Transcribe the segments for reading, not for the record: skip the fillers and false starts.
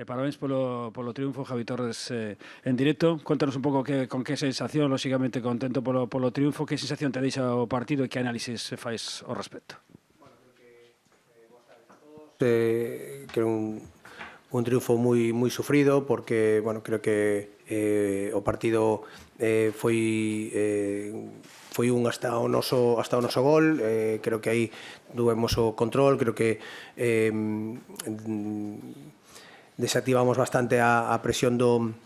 Parabéns polo triunfo, Javi Torres, en directo. Contanos un pouco con que sensación, lóxicamente contento polo triunfo, que sensación te deixa o partido e que análisis fais ao respecto? Que un triunfo moi sufrido porque, bueno, creo que o partido foi un hasta o noso gol. Creo que aí tuvemos o control, creo que desactivamos bastante a presión do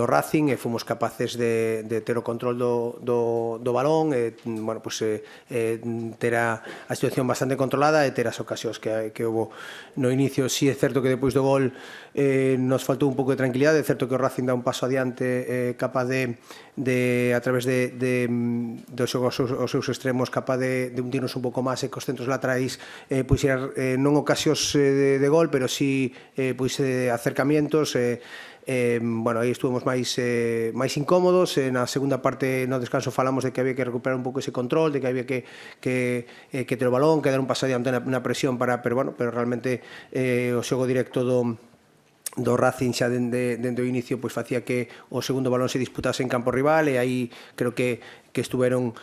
Racing e fomos capaces de ter o control do balón, bueno, pues, ter a situación bastante controlada e ter as ocasións que houve no inicio. Si é certo que depois do gol nos faltou un pouco de tranquilidade. É certo que o Racing dá un paso adiante, capaz de a través dos seus extremos, capaz de hundirnos un pouco máis e cos centros laterais pois non ocasións de gol, pero si pois acercamientos. Bueno, aí estuvemos máis incómodos. Na segunda parte, no descanso, falamos de que había que recuperar un pouco ese control, de que había que ter o balón, que dar un paso adiante na presión pero realmente o xogo directo do Racing xa dende o inicio pois facía que o segundo balón se disputase en campo rival, e aí creo que estuveron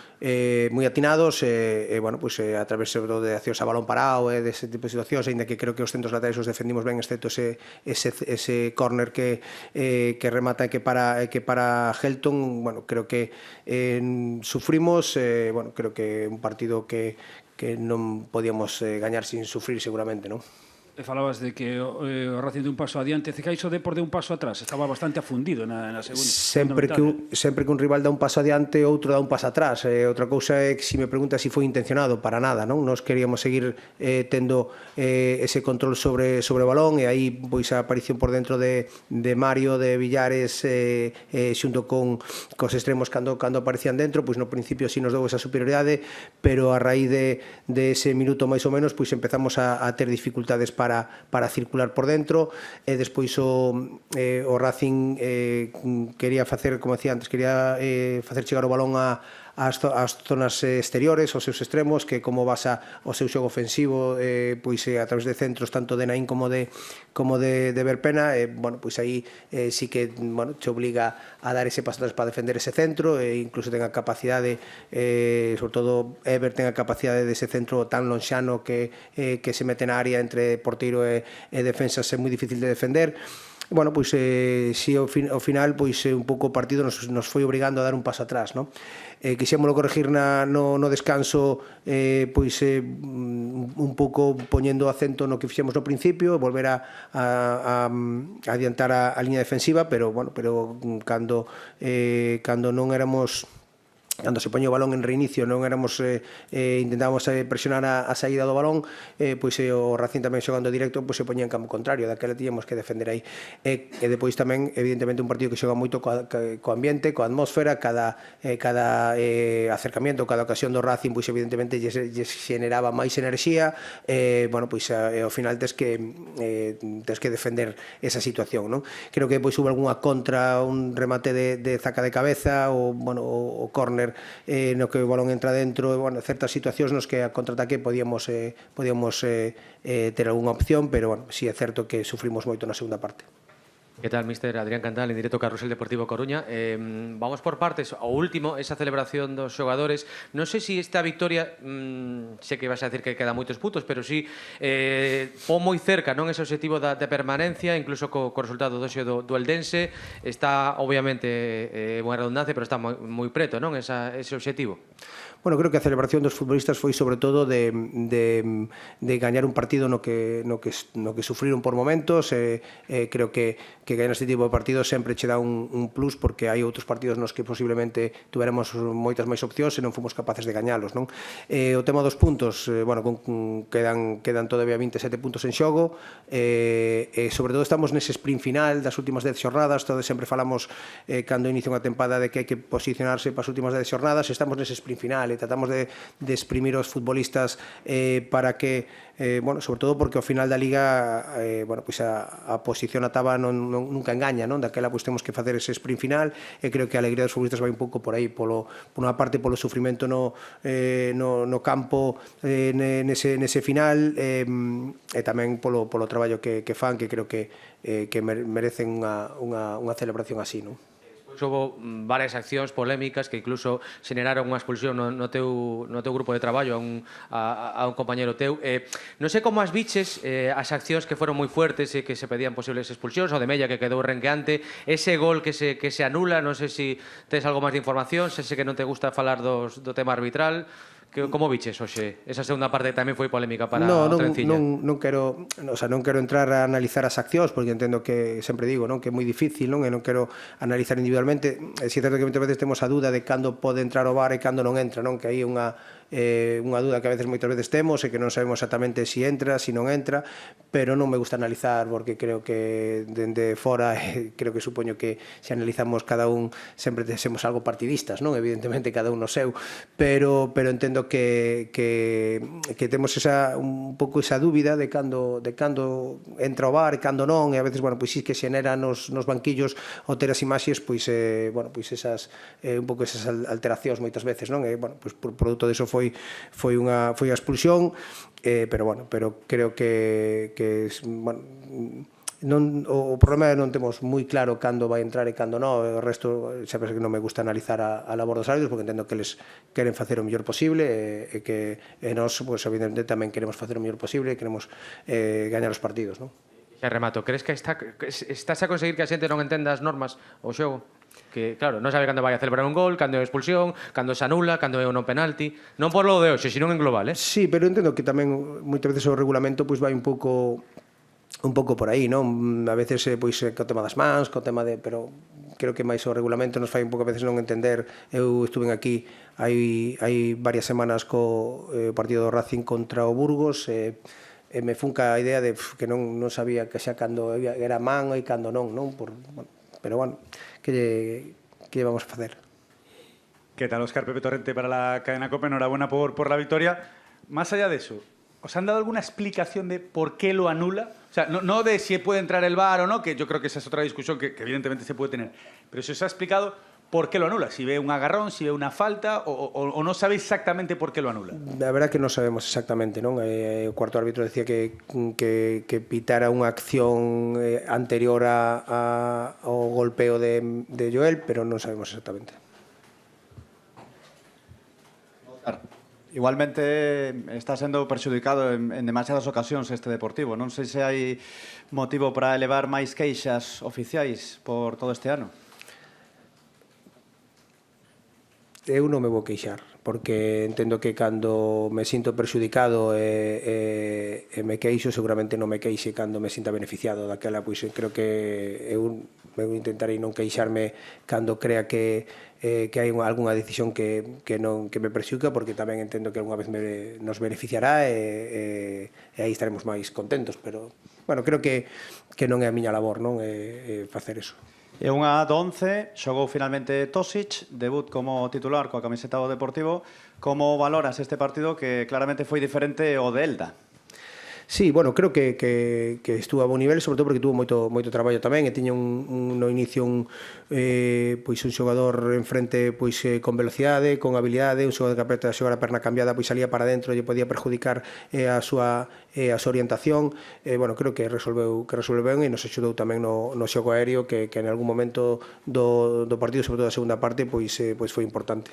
moi atinados, bueno, pois a través sobre todo de accións a balón parado e dese tipo de situacións, ainda que creo que os centros laterais os defendimos ben, excepto ese córner que remata e que para Helton. Bueno, creo que sufrimos, bueno, creo que un partido que non podíamos gañar sin sufrir seguramente, non? Falabas de que o Racing de un paso adiante, Cecais o Depor de un paso atrás, estaba bastante afundido na segunda. Sempre que un rival dá un paso adiante, outro dá un paso atrás. Outra cousa é que, se me preguntas se foi intencionado, para nada, non? Nos queríamos seguir tendo ese control sobre o balón, e aí pois a aparición por dentro de Mario, de Villares, xunto cos extremos cando aparecían dentro, pois no principio si nos deu esa superioridade, pero a raíz de ese minuto máis ou menos pois empezamos a ter dificultades para circular por dentro, e despois o Racing quería facer, como decía antes, quería facer chegar o balón ás zonas exteriores, aos seus extremos, que como basa o seu xogo ofensivo pois a través de centros tanto de Naín como de Verpena. Bueno, pois aí sí que, bueno, te obliga a dar ese paso atrás para defender ese centro, e incluso ten a capacidade, sobre todo Ever ten a capacidade dese centro tan lonxano que se mete na área entre porteiro e defensas, é moi difícil de defender. Bueno, pois si ao final pois un pouco o partido nos foi obrigando a dar un paso atrás, non? Quixémolo corregir no descanso, pois un pouco poñendo acento no que fixemos no principio, volver a adiantar a liña defensiva, pero cando non éramos, cando se poñía o balón en reinicio, non éramos, intentábamos presionar a saída do balón, pois o Racing tamén xogando directo pois se poñía en campo contrario, daquela tiñamos que defender aí. E depois tamén, evidentemente, un partido que xoga moito co ambiente, coa atmósfera, cada acercamiento, cada ocasión do Racing, pois evidentemente lle xeneraba máis enerxía. Bueno, pois ao final tes que defender esa situación, non? Creo que depois hubo algunha contra, un remate de zaca de cabeza, o córner no que o balón entra dentro, bueno, certas situacións nos que a contraataque podíamos ter algunha opción, pero, bueno, si é certo que sufrimos moito na segunda parte. Que tal, míster? Adrián Candal, en directo Carrusel Deportivo Coruña. Vamos por partes. O último, esa celebración dos xogadores. Non sei se esta victoria, sei que vas a decir que quedan moitos puntos, pero si pon moi cerca, non, ese objetivo da permanencia, incluso co resultado do Eldense. Está, obviamente, unha redundancia, pero está moi preto, non, ese objetivo? Bueno, creo que a celebración dos futbolistas foi sobre todo de gañar un partido no que sufriron por momentos. Creo que gañar este tipo de partidos sempre che dá un plus, porque hai outros partidos nos que posiblemente tuveremos moitas máis opcións e non fomos capaces de gañalos, non? O tema dos puntos, bueno, quedan todavía 27 puntos en xogo, e sobre todo estamos nese sprint final das últimas 10 xornadas. Todos sempre falamos cando inicia unha tempada de que hai que posicionarse para as últimas 10 xornadas. Estamos nese sprint final, e tratamos de exprimir os futbolistas para que, bueno, sobre todo porque ao final da Liga, bueno, pois a posición a táboa nunca engaña, non? Daquela pois temos que facer ese sprint final e creo que a alegría dos futbolistas vai un pouco por aí, por unha parte polo sufrimento no campo nese final e tamén polo traballo que fan, que creo que merecen unha celebración así, non? Houve varias accións polémicas que incluso xeneraron unha expulsión no teu grupo de traballo a un compañero teu. Non sei como as biches as accións que foron moi fuertes e que se pedían posibles expulsións, o de Mella que quedou renqueante, ese gol que se anula, non sei se tes algo máis de información, sei que non te gusta falar do tema arbitral. Como biches hoxe? Esa segunda parte tamén foi polémica para o Trenciña. Non quero entrar a analizar as accións, porque entendo que, sempre digo, non, que é moi difícil, non, e non quero analizar individualmente. Si é certo que moitas veces temos a dúda de cando pode entrar o VAR e cando non entra, non, que aí é unha dúda que a veces moitas veces temos e que non sabemos exactamente si entra, si non entra, pero non me gusta analizar porque creo que dende fora creo que supoño que se analizamos cada un sempre somos algo partidistas, non? Evidentemente cada un no seu, pero entendo que temos un pouco esa dúbida de cando entra o VAR e cando non, e a veces, bueno, pois si que xenera nos banquillos o ter as imaxes, pois bueno, pois esas un pouco esas alteracións moitas veces, non? E bueno, pois por produto diso foi a expulsión, pero bueno, creo que bueno, o problema non temos moi claro cando vai entrar e cando non. O resto, xa penso que non me gusta analizar a labor dos árbitros, porque entendo que eles queren facer o mellor posible e que nós, pues, evidentemente, tamén queremos facer o mellor posible e queremos gañar os partidos, non? Xa remato, crees que estás a conseguir que a xente non entenda as normas o xogo? Que, claro, non sabe cando vai a celebrar un gol, cando é expulsión, cando se anula, cando é un non penalti. Non por lo de hoxe, sino en global, eh? Sí, pero entendo que tamén moitas veces o regulamento pois vai un pouco por aí, non? A veces pois co tema das mans, co tema de, pero creo que máis o regulamento nos fai un pouco a veces non entender. Eu estuve aquí hai varias semanas co partido do Racing contra o Burgos e me funca a idea de que non sabía que xa cando era man e cando non, pero bueno, que vamos a facer. ¿Qué tal, Óscar? Pepe Torrente para la cadena COPE. Enhorabuena por la victoria. Más allá de eso, ¿os han dado alguna explicación de por qué lo anula? O sea, no de si puede entrar el VAR o no, que yo creo que esa es otra discusión que evidentemente se puede tener, pero si os ha explicado por qué lo anula, si ve un agarrón, si ve una falta, o no sabéis exactamente por qué lo anula. La verdad que non sabemos exactamente, non? O cuarto árbitro decía que pitara unha acción anterior ao golpeo de Joel, pero non sabemos exactamente. Igualmente está sendo perxudicado en demasiadas ocasións este Deportivo. Non sei se hai motivo para elevar máis queixas oficiais por todo este ano. Eu non me vou queixar, porque entendo que cando me sinto perxudicado e me queixo, seguramente non me queixe cando me sinta beneficiado daquela, pois creo que eu intentarei non queixarme cando crea que hai algunha decisión que me perxudica, porque tamén entendo que algunha vez nos beneficiará e aí estaremos máis contentos, pero bueno, creo que non é a miña labor, non, facer eso. E unha do 11, xogou finalmente Tosic, debut como titular coa camiseta do Deportivo. Como valoras este partido que claramente foi diferente ao de Elda? Sí, bueno, creo que estuvo a bon nivel, sobre todo porque tuvo moito traballo tamén e tiña no inicio un xogador enfrente con velocidade, con habilidade, un xogador que aparte de xogar a perna cambiada salía para dentro e lle podía perjudicar a súa orientación. Bueno, creo que resolveu ben e nos axudou tamén no xogo aéreo que en algún momento do partido, sobre todo da segunda parte, foi importante.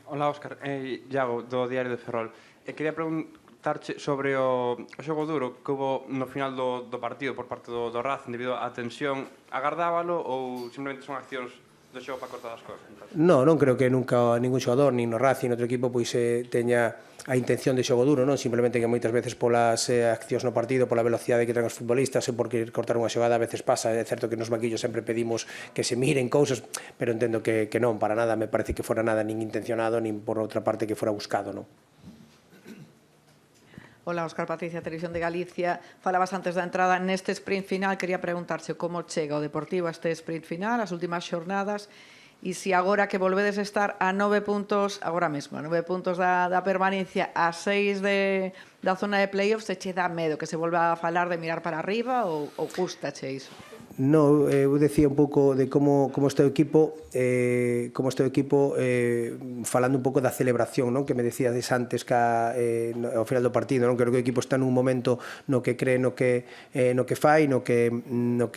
Hola, Óscar. Iago, do Diario de Ferrol. Quería preguntarche sobre o xogo duro que hubo no final do partido por parte do Racing debido á tensión. Agardábalo ou simplemente son accións do xogo para cortar as cosas? Non creo que nunca ningún xogador, nin no Racing, outro equipo, teña a intención de xogo duro, non? Simplemente que moitas veces polas accións no partido, pola velocidade que traen os futbolistas e por querer cortar unha xogada, a veces pasa. É certo que nos banquillos sempre pedimos que se miren cousas, pero entendo que non, para nada me parece que fora nada nin intencionado, nin por outra parte que fora buscado, non? Hola, Óscar, Patricia, Televisión de Galicia. Falabas antes da entrada neste sprint final. Quería preguntarse como chega o Deportivo a este sprint final, as últimas xornadas, E se agora que volvedes a estar a 9 puntos, agora mesmo, a 9 puntos da permanencia, a 6 da zona de playoffs, se che dá medo que se volva a falar de mirar para arriba ou custache iso? No, eu decía un pouco de como está o equipo, falando un pouco da celebración, non? Que me decíades antes que ao final do partido, non? Creo que o equipo está nun momento no que cree no que fai, no que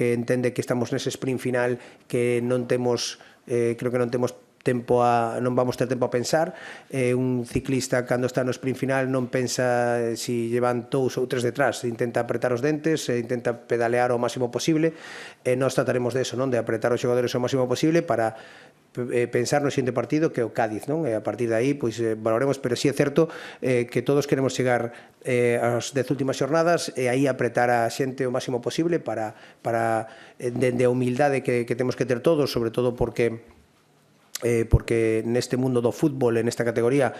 entende que estamos nese sprint final, que non temos creo que non vamos ter tempo a pensar. Un ciclista cando está no sprint final non pensa si llevan 2 ou 3 detrás, intenta apretar os dentes, intenta pedalear o máximo posible, e nós trataremos de eso, non? De apretar os xogadores o máximo posible para pensar no seguinte partido, que é o Cádiz, non? E a partir de aí, pois, valoremos, pero sí é certo que todos queremos chegar ás 10 últimas xornadas e aí apretar a xente o máximo posible para dende a humildade que temos que ter todos, sobre todo porque neste mundo do fútbol, en esta categoría,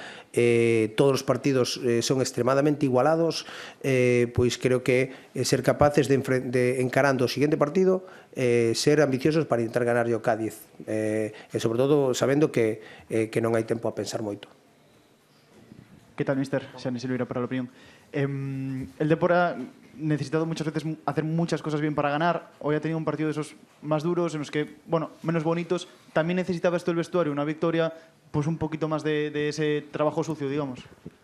todos os partidos son extremadamente igualados, pois creo que ser capaces de encarando o seguinte partido, ser ambiciosos para intentar ganar o Cádiz, e sobre todo sabendo que non hai tempo a pensar moito. ¿Qué tal, mister? Xani Silveira para la opinión. El Depor ha necesitado muchas veces hacer muchas cosas bien para ganar. Hoy ha tenido un partido de esos más duros, en los que, bueno, menos bonitos. También necesitaba esto el vestuario, una victoria, pues un poquito más de ese trabajo sucio, digamos.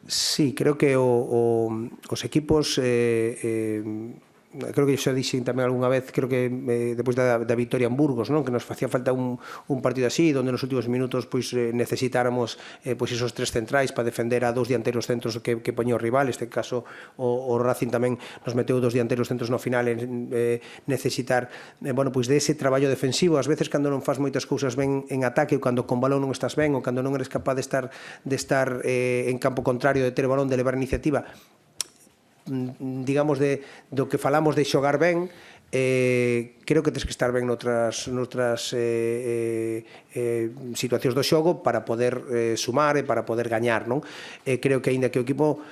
Sí, creo que os equipos... creo que xa dixen tamén algunha vez, creo que depois da victoria en Burgos, non? Que nos facía falta un partido así, onde nos últimos minutos pois necesitáramos pois esos 3 centrais para defender a 2 dianteiros centros que poñía o rival. Este caso o Racing tamén nos meteu 2 dianteiros centros no final, necesitar bueno, pois de ese traballo defensivo. Ás veces cando non faz moitas cousas ben en ataque, ou cando con balón non estás ben, ou cando non eres capaz de estar en campo contrario, de ter o balón, de levar a iniciativa, digamos, do que falamos de xogar ben, creo que tens que estar ben noutras situacións do xogo para poder sumar e para poder gañar, non? Creo que aínda que o equipo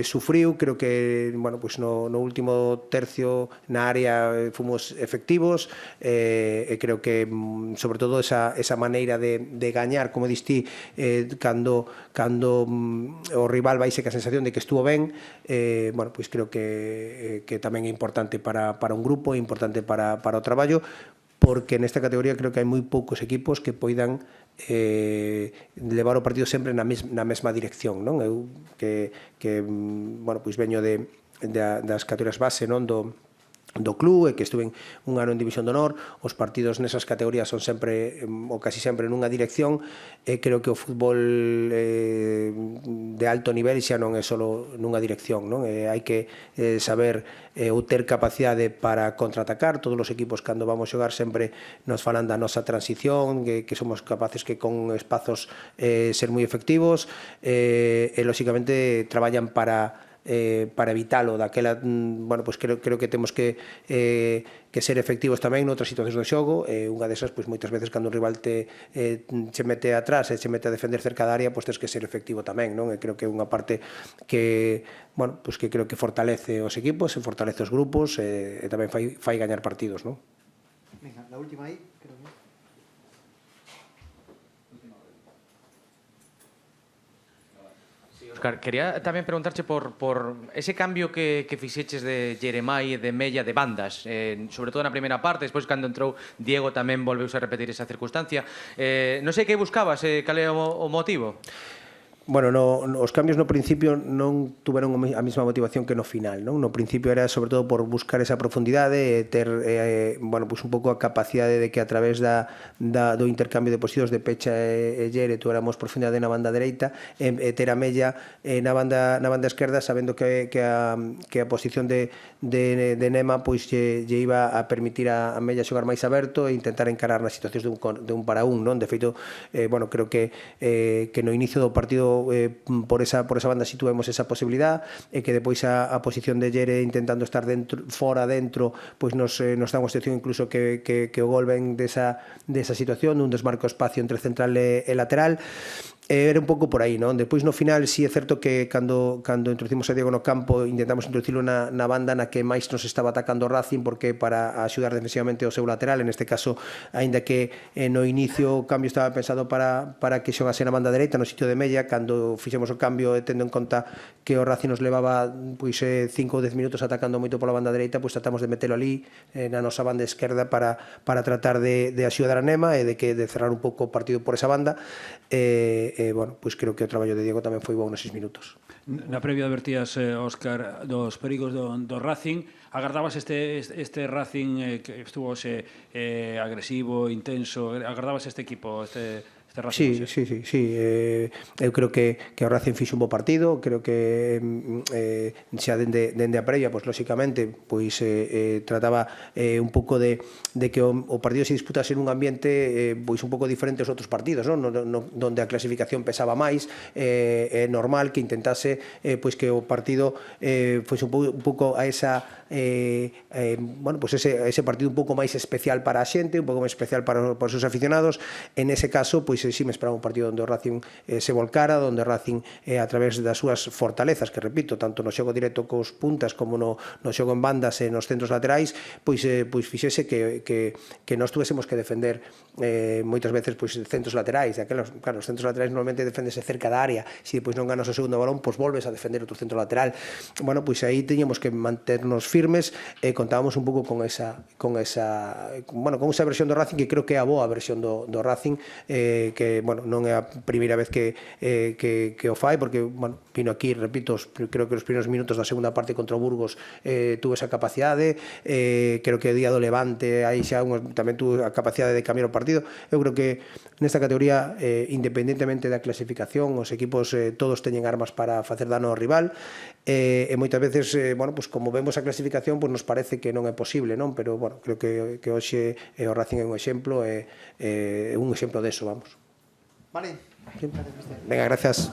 sufriu, creo que, bueno, pois no último tercio na área fomos efectivos, e creo que sobre todo esa maneira de gañar, como distí, cando o rival vaise que a sensación de que estuvo ben, bueno, pois creo que tamén é importante para un grupo, é importante para o traballo, porque nesta categoría creo que hai moi poucos equipos que poidan levar o partido sempre na mesma dirección, non? Eu que bueno, pois veño das categorías base, non? Do club, e que estuve un ano en División de Honor. Os partidos nesas categorías son sempre, ou casi sempre, nunha dirección, e creo que o fútbol de alto nivel xa non é só nunha dirección, non? Hai que saber ou ter capacidade para contraatacar. Todos os equipos, cando vamos xogar, sempre nos falan da nosa transición, que somos capaces que con espazos ser moi efectivos, e lóxicamente traballan para evitalo daquela, bueno, pois creo que temos que ser efectivos tamén noutras situacións do xogo. Unha desas, pois moitas veces cando un rival che mete atrás e che mete a defender cerca da área, pois tens que ser efectivo tamén, non? E creo que é unha parte que, bueno, pois que creo que fortalece os equipos, e fortalece os grupos, e tamén fai gañar partidos, non? Venga, la última aí, creo que... Óscar, quería tamén preguntarche por ese cambio que fixeches de Jeremai e de Mella de bandas, sobre todo na primeira parte. Despois, cando entrou Diego, tamén volveuse a repetir esa circunstancia. Non sei que buscabas, cal é o motivo? Bueno, os cambios no principio non tuveron a mesma motivación que no final, non? No principio era sobre todo por buscar esa profundidade e ter, bueno, pues un pouco a capacidade de que a través do intercambio de posicións de Pecha e Yere tuéramos profundidade na banda dereita, e ter a Mella na banda esquerda, sabendo que a posición de Nema pois lle iba a permitir a Mella xogar máis aberto e intentar encarar nas situacións de un para un, non? De feito, bueno, creo que no inicio do partido por esa banda si tuvemos esa posibilidad, e que depois a posición de Yere intentando estar fora dentro, pois nos dá unha situación incluso que o gol ven desa situación, un desmarco espacio entre central e lateral. era un pouco por aí, non? Depois no final si é certo que cando introducimos a Diego no campo intentamos introducilo na banda na que máis nos estaba atacando o Racing, porque para axudar defensivamente o seu lateral, en este caso, aínda que no inicio o cambio estaba pensado para que xogase na banda dereita, no sitio de Mella, cando fixemos o cambio tendo en conta que o Racing nos levaba 5 ou 10 minutos atacando moito pola banda dereita, pois tratamos de metelo ali na nosa banda esquerda para tratar de axudar a Nema e de cerrar un pouco o partido por esa banda. Bueno, pois creo que o traballo de Diego tamén foi bon neses minutos. Na previa advertías, Óscar, dos perigos do Racing. Agardabas este Racing que estuvo agresivo, intenso? Agardabas este equipo, este Racing? Sí. Eu creo que o Racing fixo un bo partido. Creo que xa dende a previa, pois lóxicamente pois trataba un pouco de que o partido se disputase nun ambiente pois un pouco diferente aos outros partidos, non? Donde a clasificación pesaba máis. É normal que intentase pois que o partido foise un pouco a esa bueno, pois ese partido un pouco máis especial para a xente, un pouco máis especial para os seus aficionados. En ese caso, pois sí me esperaba un partido onde o Racing se volcara, onde o Racing a través das súas fortalezas, que repito, tanto no xogo directo cos puntas como no xogo en bandas e nos centros laterais, pois fixese que nós tuvésemos que defender moitas veces pois centros laterais. Claro, os centros laterais normalmente defendese cerca da área, se depois non ganas o segundo balón, pois volves a defender outro centro lateral. Bueno, pois aí teñamos que manternos firmes e contábamos un pouco con esa versión do Racing, que creo que é a boa versión do Racing, que, bueno, non é a primeira vez que o fai, porque, bueno, vino aquí, repito, creo que os primeiros minutos da segunda parte contra o Burgos tuvo esa capacidade. Creo que o día do Levante aí xa tamén tuvo a capacidade de cambiar o partido. Eu creo que nesta categoría, independentemente da clasificación, os equipos todos teñen armas para facer dano ao rival, e moitas veces, bueno, pues como vemos a clasificación, pues nos parece que non é posible, non? Pero, bueno, creo que hoxe o Racing é un exemplo, deso, vamos. Vale. Venga, gracias.